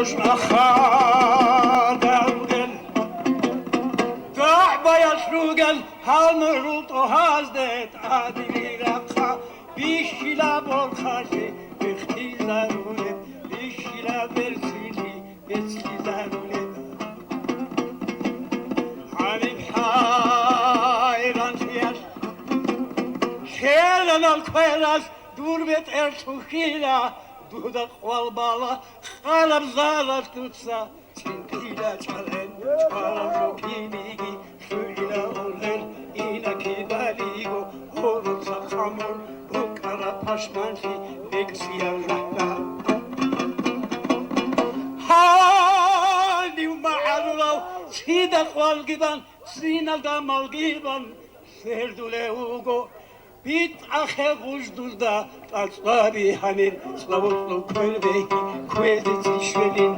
خادم دعبايا شروقل هالمرود وهازدت عادي رقا بيشيلا بالخاشي بختي زارولي بيشيلا برسيلي بيشي زارولي حبيب حيران فياش شيلن الكويراس دور بيت ارتوخيلا dudak wal bala xalab zalar tutsa çintila çalen çalam rokiligi şuyla olur inaki baligo olursa hamur bu kara paşmanfi beksiya rahla hadi ma'arulav sidak wal giban sinalda mal giban serdule ugo Bit ahe vuzduzda tatsvari hanir slavutlu kölbehi kuezi tişvelin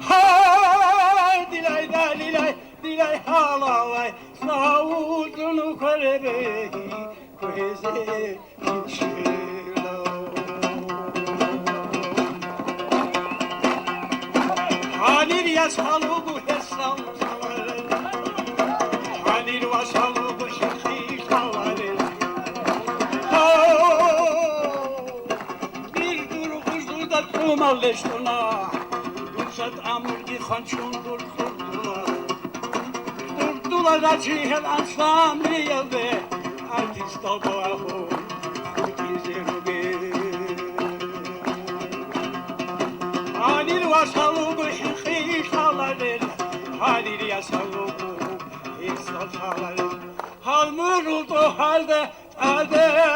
Hay dilay da dilay halalay slavutlu kölbehi kuezi tişvelin Hanir yasalu bu hesal savarın Hanir vasalu bu şekhi Malleştuna Dursat amurgi xançundur durdular acihel ansam riyade artist obaho kutizeruge Halir vasalugu hiqi şalarel Halir yasalugu hiqi şalarel Hal muruldu halde aderi